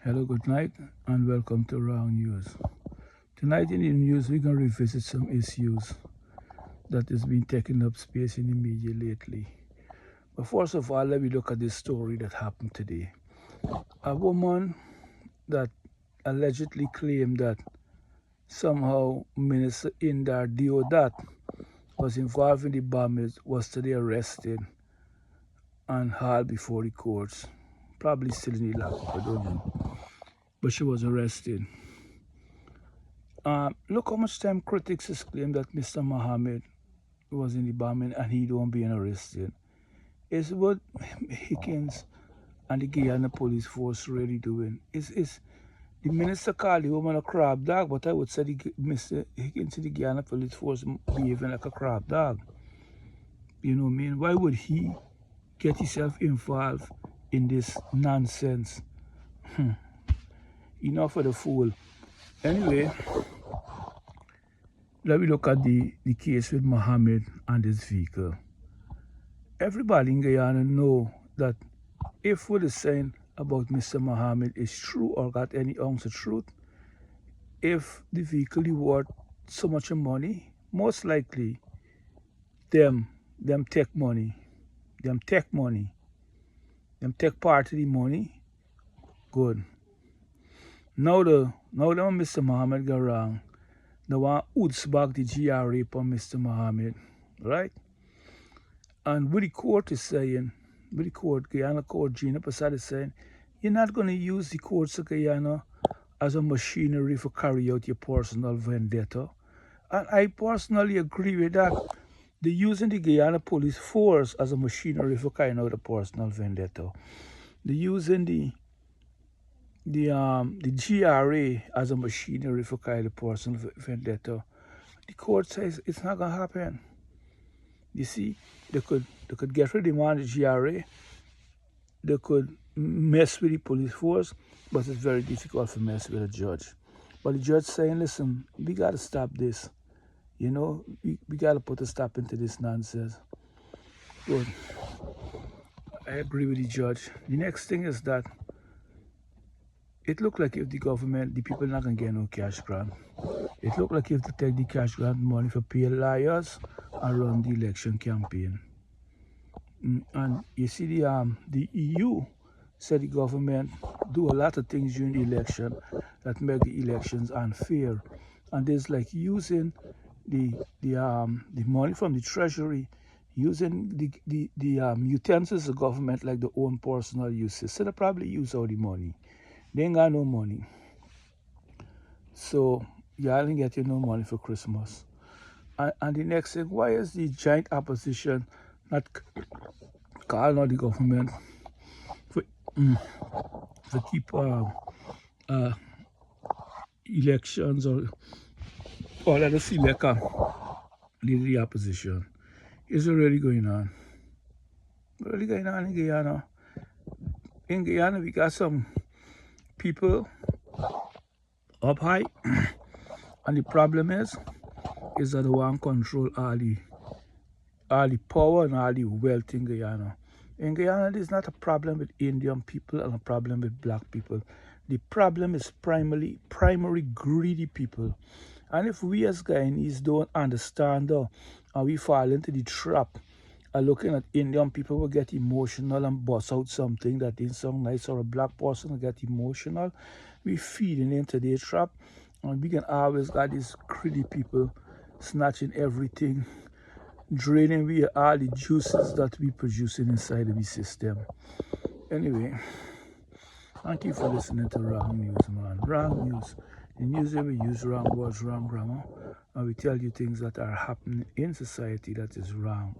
Hello, good night, and welcome to Wrong News. Tonight in the news, we're going to revisit some issues that has been taking up space in the media lately. But first of all, let me look at this story that happened today. A woman that allegedly claimed that somehow Minister Indar Deodat was involved in the bombings was today arrested and hauled before the courts. Probably still in the lockup, I don't know. But she was arrested. Look how much time critics has claimed that Mr. Mohammed was in the bombing and he don't being arrested. Is what Higgins and the Guyana police force really doing. Is the minister called the woman a crab dog, but I would say Mr. Higgins and the Guyana police force behaving like a crab dog. You know what I mean? Why would he get himself involved in this nonsense? Enough of the fool. Anyway, let me look at the case with Mohammed and his vehicle. Everybody in Guyana know that if what is saying about Mr. Mohammed is true or got any ounce of truth, if the vehicle is worth so much money, most likely them take money. Them take part of the money. Good. Now Mr. Mohammed go wrong. They want oots back the GRA upon Mr. Mohammed, right? And what the court is saying, Guyana court, Gina Prasad is saying, you're not going to use the courts of Guyana as a machinery for carry out your personal vendetta. And I personally agree with that. They're using the Guyana police force as a machinery for carrying out a personal vendetta. They're using the GRA as a machinery for carrying a personal vendetta. The court says it's not going to happen. You see, they could get rid of the man, the GRA. They could mess with the police force, but it's very difficult to mess with a judge. But the judge saying, listen, we got to stop this. You know, we got to put a stop into this nonsense. Good. I agree with the judge. The next thing is that it looked like if the government, the people not going to get no cash grant. It looked like if they take the cash grant money for pay liars and run the election campaign. And you see the EU said the government do a lot of things during the election that make the elections unfair. And there's like using the money from the treasury, using the utensils of government like their own personal uses. So they probably use all the money. They ain't got no money. So y'all ain't getting no money for Christmas. And the next thing, why is the giant opposition not calling on the government for keep elections or let us select lead the opposition? Is it really going on? Really going on in Guyana? In Guyana, we got some people up high, and the problem is that they want to control all the power and all the wealth in Guyana. In Guyana, there's not a problem with Indian people and a problem with black people. The problem is primary greedy people. And if we as Guyanese don't understand and we fall into the trap of looking at Indian people will get emotional and bust out something that didn't sound nice, or a black person will get emotional, we feeding into their trap, and we can always got these greedy people snatching everything, draining we all the juices that we producing inside of the system. Anyway, thank you for listening to Wrong News, man. Wrong News. The news that we use wrong words, wrong grammar, and we tell you things that are happening in society that is wrong.